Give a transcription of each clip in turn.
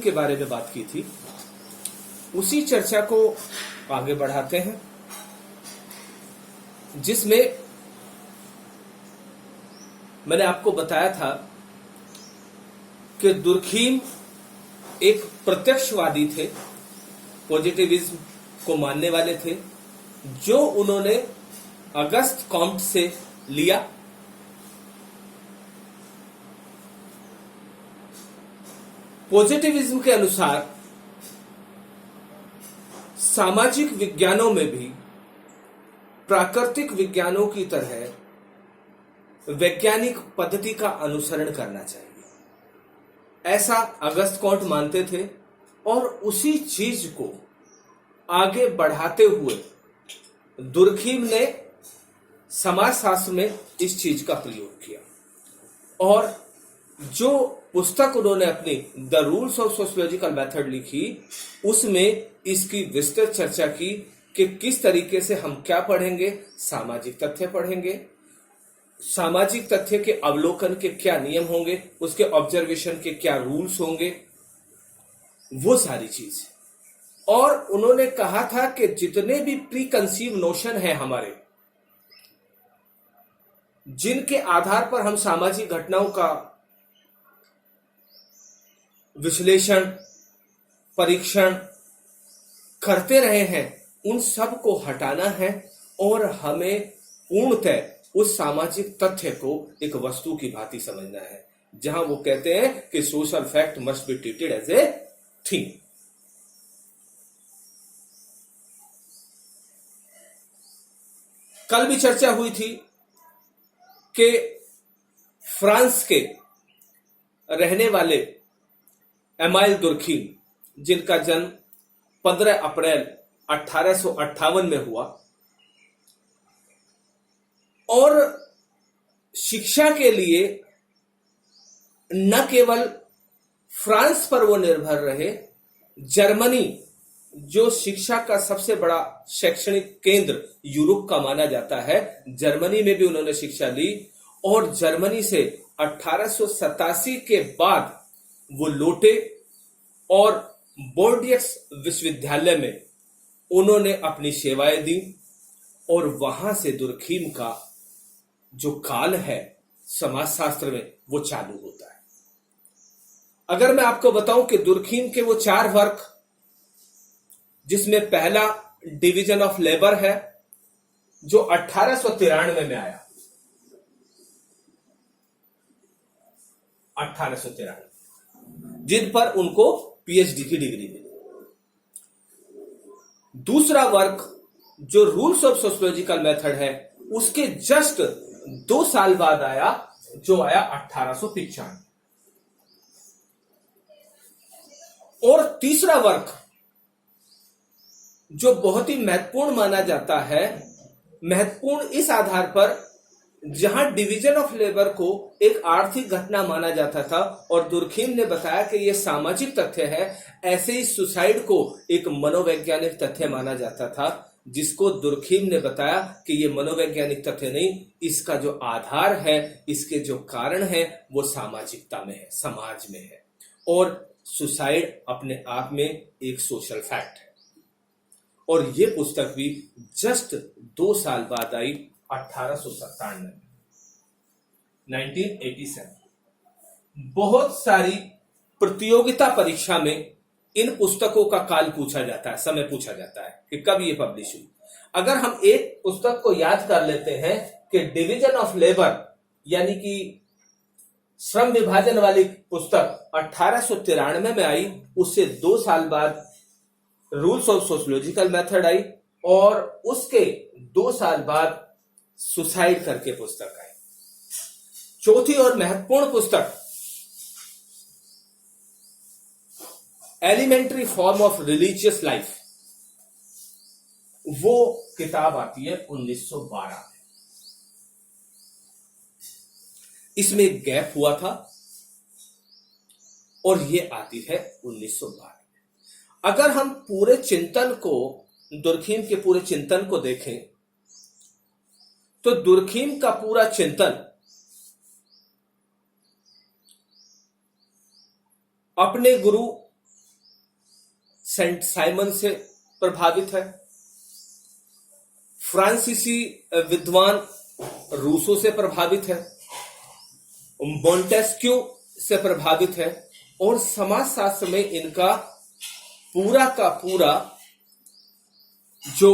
के बारे में बात की थी, उसी चर्चा को आगे बढ़ाते हैं, जिसमें मैंने आपको बताया था कि दुर्खीम एक प्रत्यक्षवादी थे, पॉजिटिविज्म को मानने वाले थे, जो उन्होंने अगस्त कॉम्ट से लिया। पॉजिटिविज्म के अनुसार सामाजिक विज्ञानों में भी प्राकृतिक विज्ञानों की तरह वैज्ञानिक पद्धति का अनुसरण करना चाहिए, ऐसा अगस्त कॉम्ट मानते थे। और उसी चीज को आगे बढ़ाते हुए दुर्खीम ने समाजशास्त्र में इस चीज का प्रयोग किया, और जो पुस्तक उन्होंने अपनी the rules of sociological method लिखी, उसमें इसकी विस्तृत चर्चा की कि किस तरीके से हम क्या पढ़ेंगे, सामाजिक तथ्य पढ़ेंगे, सामाजिक तथ्य के अवलोकन के क्या नियम होंगे, उसके ऑब्जर्वेशन के क्या रूल्स होंगे, वो सारी चीज। और उन्होंने कहा था कि जितने भी प्री कंसीव नोशन है हमारे, जिनके आधार पर हम सामाजिक घटनाओं का विश्लेषण, परीक्षण करते रहे हैं, उन सब को हटाना है और हमें पूर्णतः उस सामाजिक तथ्य को एक वस्तु की भांति समझना है, जहां वो कहते हैं कि social fact must be treated as a thing. कल भी चर्चा हुई थी कि फ्रांस के रहने वाले एमाइल दुर्खीम, जिनका जन्म 15 अप्रैल 1858 में हुआ, और शिक्षा के लिए न केवल फ्रांस पर वो निर्भर रहे, जर्मनी जो शिक्षा का सबसे बड़ा शैक्षणिक केंद्र यूरोप का माना जाता है, जर्मनी में भी उन्होंने शिक्षा ली। और जर्मनी से 1887 के बाद वो लौटे और बोर्डियक्स विश्वविद्यालय में उन्होंने अपनी सेवाएं दी, और वहां से दुर्खीम का जो काल है समाजशास्त्र में वो चालू होता है। अगर मैं आपको बताऊं कि दुर्खीम के वो 4 वर्क, जिसमें पहला डिवीजन ऑफ लेबर है जो 1893 में आया, 1893, जिन पर उनको पीएचडी की डिग्री मिली। दूसरा वर्क जो रूल्स ऑफ सोशियोलॉजिकल मेथड है, उसके जस्ट 2 साल बाद आया, जो आया 1895। और तीसरा वर्क जो बहुत ही महत्वपूर्ण माना जाता है, महत्वपूर्ण इस आधार पर जहां डिवीजन ऑफ लेबर को एक आर्थिक घटना माना जाता था, और दुर्खीम ने बताया कि यह सामाजिक तथ्य है, ऐसे ही सुसाइड को एक मनोवैज्ञानिक तथ्य माना जाता था, जिसको दुर्खीम ने बताया कि यह मनोवैज्ञानिक तथ्य नहीं, इसका जो आधार है, इसके जो कारण है, वो सामाजिकता में है, समाज में है, और सुसाइड अपने आप में एक सोशल फैक्ट है। और यह पुस्तक भी जस्ट 2 साल बाद आई, 1897 में, 1987। बहुत सारी प्रतियोगिता परीक्षा में इन पुस्तकों का काल पूछा जाता है, समय पूछा जाता है कि कब ये पब्लिश हुई। अगर हम एक पुस्तक को याद कर लेते हैं कि डिवीजन ऑफ लेबर, यानी कि श्रम विभाजन वाली पुस्तक 1893 में आई, उससे 2 साल बाद rules of sociological method I, और उसके 2 साल बाद सुसाइड करके पुस्तक आई। चौथी और महत्वपूर्ण पुस्तक elementary form of religious life, वो किताब आती है 1912 में। इसमें एक गैप हुआ था, और ये आती है 1912 में। अगर हम पूरे चिंतन को, दुर्खीम के पूरे चिंतन को देखें, तो दुर्खीम का पूरा चिंतन अपने गुरु सेंट साइमन से प्रभावित है, फ्रांसीसी विद्वान रूसो से प्रभावित है, मोंटेस्क्यू से प्रभावित है, और समाजशास्त्र में इनका पूरा का पूरा जो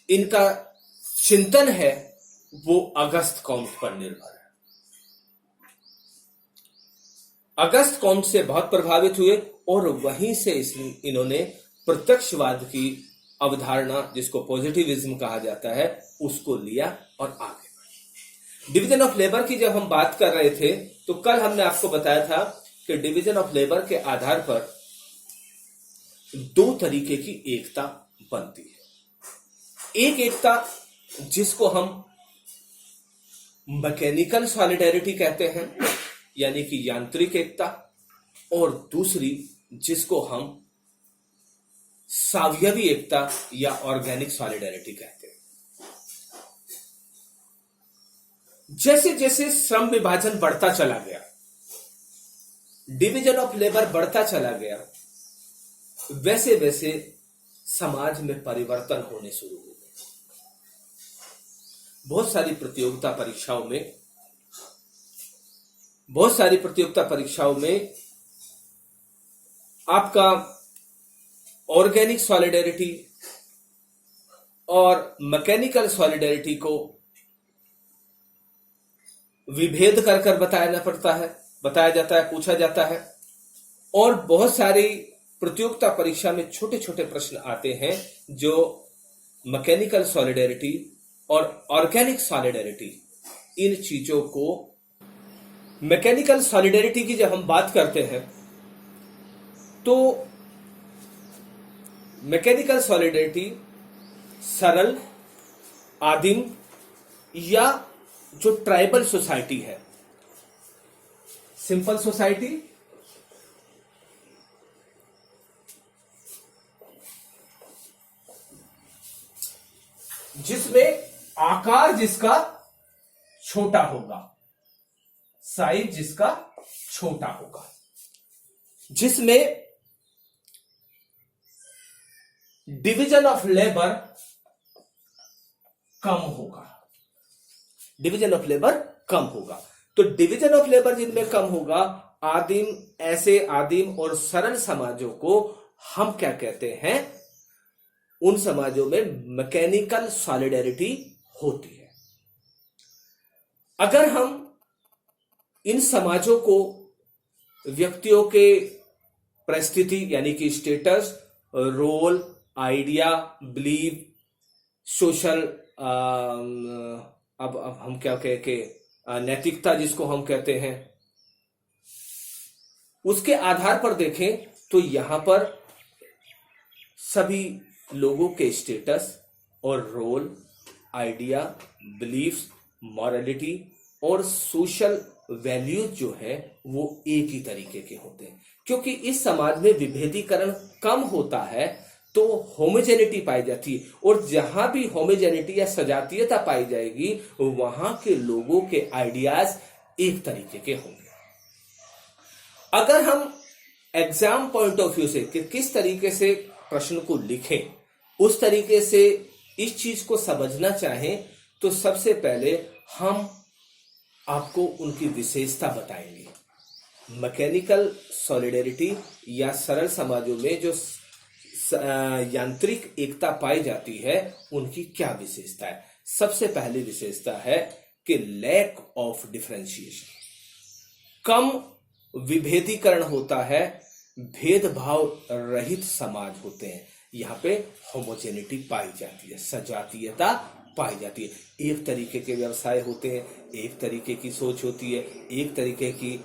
इनका चिंतन है वो अगस्त कॉम्ट पर निर्भर है। अगस्त कॉम्ट से बहुत प्रभावित हुए और वहीं से इन्होंने प्रत्यक्षवाद की अवधारणा, जिसको पॉजिटिविज्म कहा जाता है, उसको लिया और आगे बढ़े। डिवीजन ऑफ लेबर की जब हम बात कर रहे थे तो कल हमने आपको बताया था कि डिवीजन ऑफ लेबर के आधार पर दो तरीके की एकता बनती है। एक एकता जिसको हम मैकेनिकल सॉलिडेरिटी कहते हैं, यानी कि यांत्रिक एकता, और दूसरी जिसको हम सावयवी एकता या ऑर्गेनिक सॉलिडेरिटी कहते हैं। जैसे जैसे श्रम विभाजन बढ़ता चला गया, डिवीजन ऑफ लेबर बढ़ता चला गया, वैसे वैसे समाज में परिवर्तन होने शुरू हो गए। बहुत सारी प्रतियोगिता परीक्षाओं में आपका ऑर्गेनिक सॉलिडेरिटी और मैकेनिकल सॉलिडेरिटी को विभेद कर कर बताया जाता है, पूछा जाता है। और बहुत सारी प्रतियोगिता परीक्षा में छोटे छोटे प्रश्न आते हैं जो मैकेनिकल सॉलिडेरिटी और ऑर्गेनिक सॉलिडेरिटी, इन चीजों को, मैकेनिकल सॉलिडेरिटी की जब हम बात करते हैं तो मैकेनिकल सॉलिडेरिटी सरल, आदिम या जो ट्राइबल सोसाइटी है, सिंपल सोसाइटी, जिसमें आकार जिसका छोटा होगा, साइज जिसका छोटा होगा, जिसमें डिवीजन ऑफ लेबर कम होगा, तो डिवीजन ऑफ लेबर जिनमें कम होगा, ऐसे आदिम और सरल समाजों को हम क्या कहते हैं? उन समाजों में मैकेनिकल सॉलिडेरिटी होती है। अगर हम इन समाजों को व्यक्तियों के परिस्थिति यानी कि status, role, idea, believe, social, अब हम क्या कह के नैतिकता जिसको हम कहते हैं, उसके आधार पर देखें तो यहां पर सभी लोगों के स्टेटस और रोल, आइडिया, बिलीफ्स, मॉरलिटी और सोशल वैल्यूज जो है वो एक ही तरीके के होते हैं। क्योंकि इस समाज में विभेदीकरण कम होता है तो होमोजेनिटी पाई जाती है, और जहां भी होमोजेनिटी या सजातीयता पाई जाएगी वहां के लोगों के आइडियाज एक तरीके के होंगे। अगर हम एग्जाम पॉइंट ऑफ व्यू से कि किस तरीके से प्रश्न को लिखें, उस तरीके से इस चीज को समझना चाहें तो सबसे पहले हम आपको उनकी विशेषता बताएंगे। मैकेनिकल सॉलिडेरिटी या सरल समाजों में जो यांत्रिक एकता पाई जाती है उनकी क्या विशेषता है? सबसे पहली विशेषता है कि लैक ऑफ डिफरेंशिएशन, कम विभेदीकरण होता है, भेदभाव रहित समाज होते हैं। यहाँ पे होमोजेनिटी पाई जाती है, सजातीयता पाई जाती है। एक तरीके के व्यवसाय होते हैं, एक तरीके की सोच होती है, एक तरीके की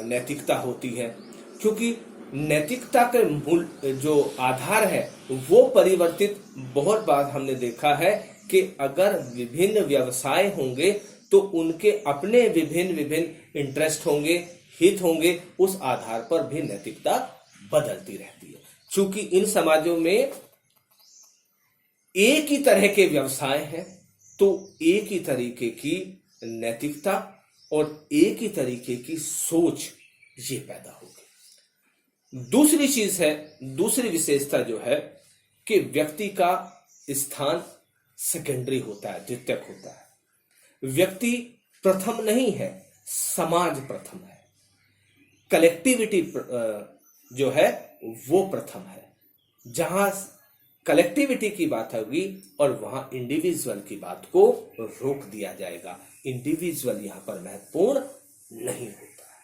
नैतिकता होती है। क्योंकि नैतिकता के मूल जो आधार है वो परिवर्तित बहुत बार हमने देखा है कि अगर विभिन्न व्यवसाय होंगे तो उनके अपने विभिन्न इंटरेस्ट होंगे, हित होंगे, उस आधार पर भी नैतिकता बदलती रहती है। चूंकि इन समाजों में एक ही तरह के व्यवसाय हैं तो एक ही तरीके की नैतिकता और एक ही तरीके की सोच ये पैदा होगी। दूसरी चीज है, दूसरी विशेषता जो है कि व्यक्ति का स्थान सेकेंडरी होता है, द्वितीयक होता है। व्यक्ति प्रथम नहीं है, समाज प्रथम है। कलेक्टिविटी जो है वो प्रथम है। जहां कलेक्टिविटी की बात होगी और वहां इंडिविजुअल की बात को रोक दिया जाएगा। इंडिविजुअल यहां पर महत्वपूर्ण नहीं होता है।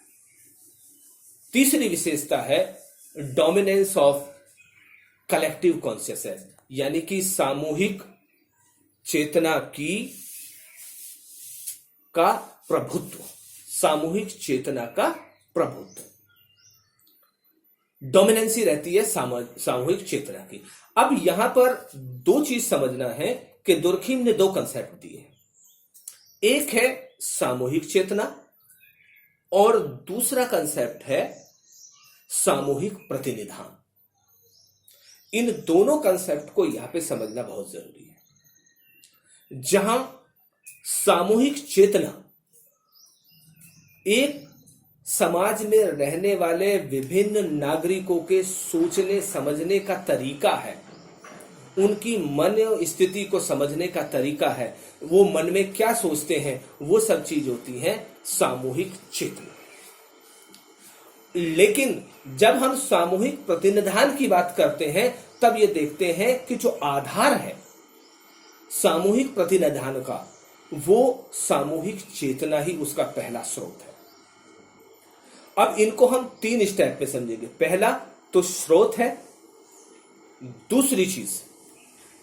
तीसरी विशेषता है डोमिनेंस ऑफ कलेक्टिव कॉन्शियसनेस, यानी कि सामूहिक चेतना का प्रभुत्व, सामूहिक चेतना का प्रभुत्व, डोमिनेंसी रहती है सामूहिक चेतना की। अब यहां पर दो चीज समझना है कि दुर्खीम ने दो कंसेप्ट दिए। एक है सामूहिक चेतना और दूसरा कंसेप्ट है सामूहिक प्रतिनिधान। इन दोनों कंसेप्ट को यहां पे समझना बहुत जरूरी है। जहां सामूहिक चेतना एक समाज में रहने वाले विभिन्न नागरिकों के सोचने समझने का तरीका है, उनकी मन स्थिति को समझने का तरीका है, वो मन में क्या सोचते हैं, वो सब चीज होती है सामूहिक चेतना। लेकिन जब हम सामूहिक प्रतिनिधान की बात करते हैं तब ये देखते हैं कि जो आधार है सामूहिक प्रतिनिधान का, वो सामूहिक चेतना ही उसका पहला स्रोत है। अब इनको हम तीन स्टेप पे समझेंगे। पहला तो स्रोत है। दूसरी चीज,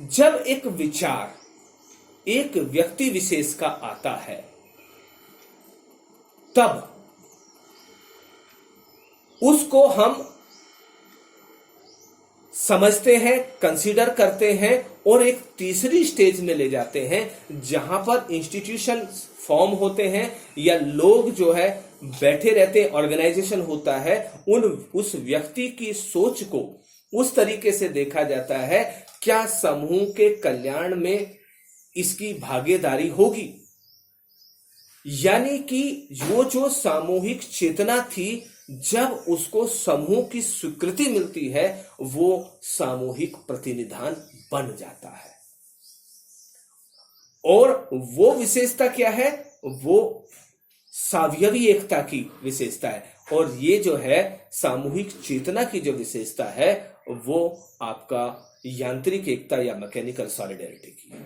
जब एक विचार एक व्यक्ति विशेष का आता है तब उसको हम समझते हैं, कंसीडर करते हैं और एक तीसरी स्टेज में ले जाते हैं जहां पर इंस्टीट्यूशन फॉर्म होते हैं या लोग जो है बैठे रहते हैं, ऑर्गेनाइजेशन होता है। उस व्यक्ति की सोच को उस तरीके से देखा जाता है, क्या समूह के कल्याण में इसकी भागीदारी होगी। यानी कि वो जो सामूहिक चेतना थी, जब उसको समूह की स्वीकृति मिलती है वो सामूहिक प्रतिनिधान बन जाता है। और वो विशेषता क्या है, वो सावयवी एकता की विशेषता है। और ये जो है सामूहिक चेतना की जो विशेषता है वो आपका यांत्रिक एकता या मैकेनिकल सॉलिडेरिटी की है।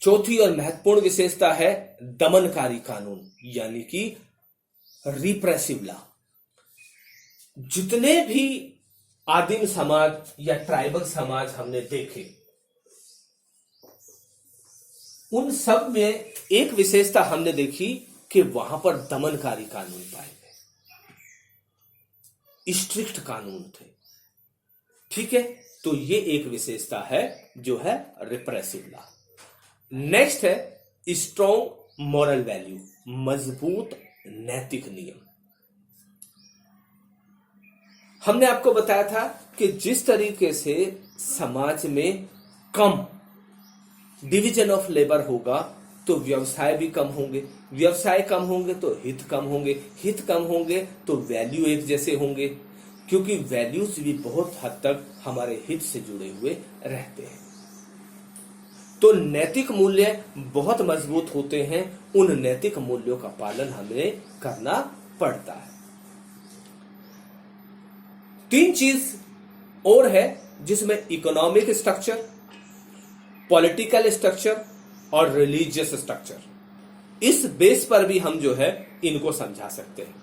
चौथी और महत्वपूर्ण विशेषता है दमनकारी कानून, यानी कि रिप्रेसिव लॉ। जितने भी आदिम समाज या ट्राइबल समाज हमने देखे, उन सब में एक विशेषता हमने देखी कि वहां पर दमनकारी कानून पाए गए, स्ट्रिक्ट कानून थे। ठीक है, तो ये एक विशेषता है जो है रिप्रेसिव लॉ। नेक्स्ट है स्ट्रॉन्ग मॉरल वैल्यू, मजबूत नैतिक नियम। हमने आपको बताया था कि जिस तरीके से समाज में कम डिवीजन ऑफ लेबर होगा तो व्यवसाय भी कम होंगे, व्यवसाय कम होंगे तो हित कम होंगे, हित कम होंगे तो वैल्यू एक जैसे होंगे, क्योंकि वैल्यूज भी बहुत हद तक हमारे हित से जुड़े हुए रहते हैं। तो नैतिक मूल्य बहुत मजबूत होते हैं। उन नैतिक मूल्यों का पालन हमें करना पड़ता है। तीन चीज और है जिसमें इकोनॉमिक स्ट्रक्चर, पॉलिटिकल स्ट्रक्चर और रिलीजियस स्ट्रक्चर, इस बेस पर भी हम जो है इनको समझा सकते हैं।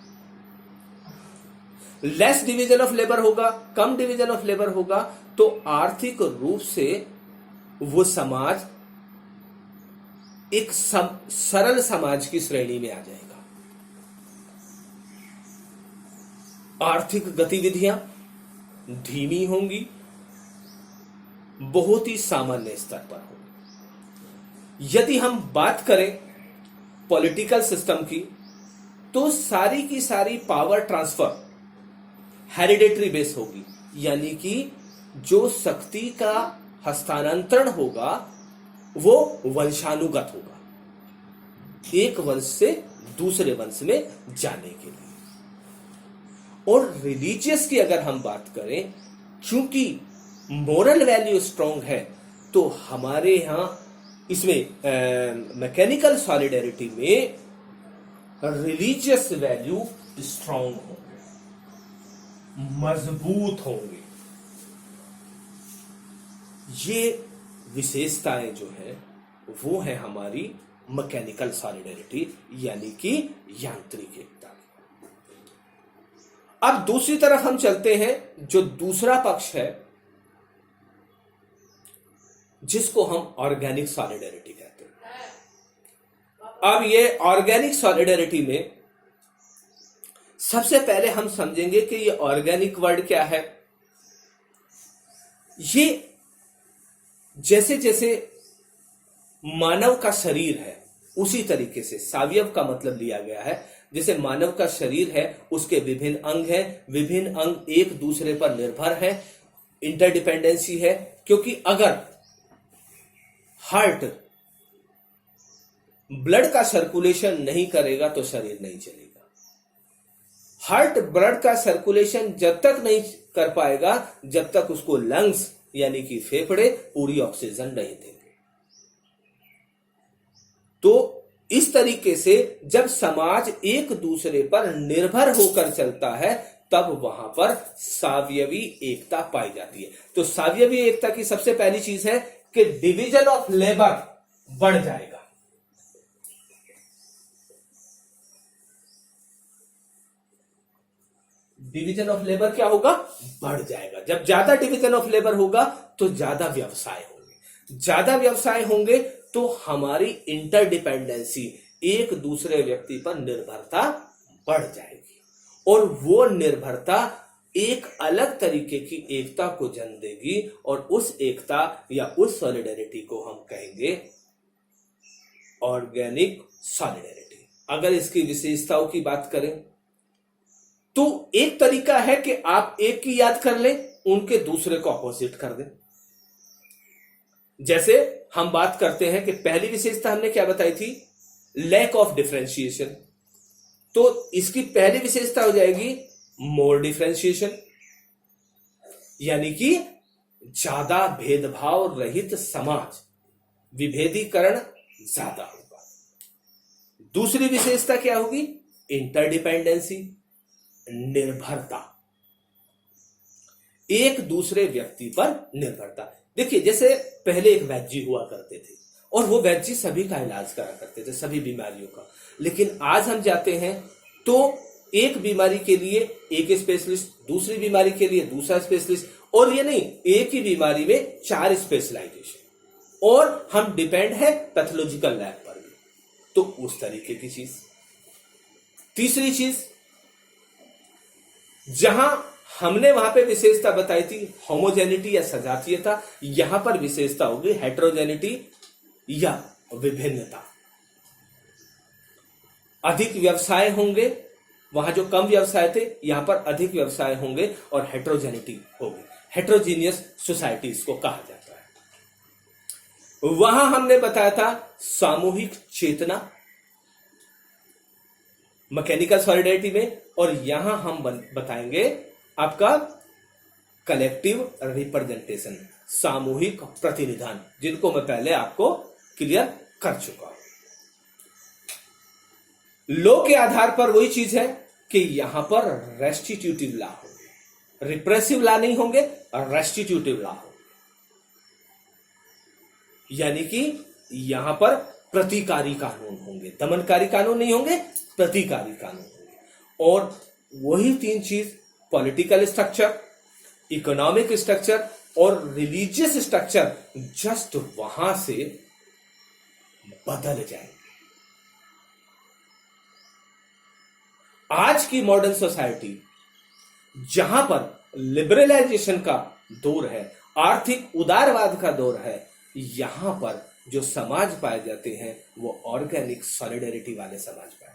लेस डिवीजन ऑफ लेबर होगा, कम डिवीजन ऑफ लेबर होगा तो आर्थिक रूप से वो समाज एक सरल समाज की श्रेणी में आ जाएगा। आर्थिक गतिविधियां धीमी होंगी, बहुत ही सामान्य स्तर पर होंगी। यदि हम बात करें पॉलिटिकल सिस्टम की, तो सारी की सारी पावर ट्रांसफर हेरिडेटरी बेस होगी, यानी कि जो शक्ति का हस्तांतरण होगा वो वंशानुगत होगा, एक वंश से दूसरे वंश में जाने के लिए। और रिलीजियस की अगर हम बात करें, चूंकि मोरल वैल्यू स्ट्रांग है, तो हमारे यहां इसमें मैकेनिकल सॉलिडेरिटी में रिलीजियस वैल्यू स्ट्रांग होंगे, मजबूत होंगे। ये विशेषताएं जो है वो है हमारी मैकेनिकल सॉलिडेरिटी, यानी कि यांत्रिक एकता। अब दूसरी तरफ हम चलते हैं, जो दूसरा पक्ष है जिसको हम ऑर्गेनिक सॉलिडेरिटी कहते हैं। अब ये ऑर्गेनिक सॉलिडेरिटी में सबसे पहले हम समझेंगे कि ये ऑर्गेनिक वर्ड क्या है। ये जैसे जैसे मानव का शरीर है उसी तरीके से सावयव का मतलब लिया गया है। जैसे मानव का शरीर है, उसके विभिन्न अंग हैं, विभिन्न अंग एक दूसरे पर निर्भर है, इंटरडिपेंडेंसी है। क्योंकि अगर हार्ट ब्लड का सर्कुलेशन नहीं करेगा तो शरीर नहीं चलेगा। हार्ट ब्लड का सर्कुलेशन जब तक नहीं कर पाएगा जब तक उसको लंग्स यानी कि फेफड़े पूरी ऑक्सीजन नहीं देंगे। तो इस तरीके से जब समाज एक दूसरे पर निर्भर होकर चलता है तब वहां पर सावयवी एकता पाई जाती है। तो सावयवी एकता की सबसे पहली चीज है कि डिवीजन ऑफ लेबर बढ़ जाएगा। डिवीजन ऑफ लेबर क्या होगा? बढ़ जाएगा। जब ज्यादा डिवीजन ऑफ लेबर होगा तो ज्यादा व्यवसाय होंगे, ज्यादा व्यवसाय होंगे तो हमारी इंटरडिपेंडेंसी, एक दूसरे व्यक्ति पर निर्भरता बढ़ जाएगी और वो निर्भरता एक अलग तरीके की एकता को जन्म देगी और उस एकता या उस सॉलिडेरिटी को हम कहेंगे ऑर्गेनिक सॉलिडेरिटी। अगर इसकी विशेषताओं की बात करें तो एक तरीका है कि आप एक की याद कर लें, उनके दूसरे को अपोजिट कर दें। जैसे हम बात करते हैं कि पहली विशेषता हमने क्या बताई थी? Lack of differentiation. तो इसकी पहली विशेषता हो जाएगी मोर डिफरेंशिएशन, यानी कि ज्यादा भेदभाव रहित समाज, विभेदीकरण ज्यादा होगा। दूसरी विशेषता क्या होगी? इंटरडिपेंडेंसी, निर्भरता, एक दूसरे व्यक्ति पर निर्भरता। देखिए जैसे पहले एक वैद्य हुआ करते थे और वो वैद्य सभी का इलाज करा करते थे, सभी बीमारियों का। लेकिन आज हम जाते हैं तो एक बीमारी के लिए एक स्पेशलिस्ट, दूसरी बीमारी के लिए दूसरा स्पेशलिस्ट, और ये नहीं, एक ही बीमारी में 4 स्पेशलाइजेशन, और हम डिपेंड है पैथोलॉजिकल लैब पर भी। तो उस तरीके की चीज। तीसरी चीज, जहां हमने वहां पे विशेषता बताई थी होमोजेनिटी या सजातीयता, यहां पर विशेषता होगी हेटेरोजेनिटी या विभिन्नता। अधिक व्यवसाय होंगे, वहां जो कम व्यवसाय थे यहां पर अधिक व्यवसाय होंगे और हेटेरोजेनिटी होगी। हेटेरोजीनियस सोसाइटीज को कहा जाता है। वहां हमने बताया था सामूहिक चेतना मैकेनिकल सॉलिडेरिटी में, और यहां हम बताएंगे आपका कलेक्टिव रिप्रेजेंटेशन, सामूहिक प्रतिनिधान, जिनको मैं पहले आपको क्लियर कर चुका हूं। लॉ के आधार पर वही चीज है कि यहां पर रेस्टिट्यूटिव लॉ होंगे, रिप्रेसिव लॉ नहीं होंगे, रेस्टिट्यूटिव लॉ होंगे। यानी कि यहां पर प्रतिकारी कानून होंगे, दमनकारी कानून नहीं होंगे, प्रतिकारी कानून होंगे। और वही 3 चीज, पॉलिटिकल स्ट्रक्चर, इकोनॉमिक स्ट्रक्चर और रिलीजियस स्ट्रक्चर, जस्ट वहां से बदल जाएंगे। आज की मॉडर्न सोसाइटी जहां पर लिबरलाइजेशन का दौर है, आर्थिक उदारवाद का दौर है, यहां पर जो समाज पाए जाते हैं वो ऑर्गेनिक सॉलिडेरिटी वाले समाज पाए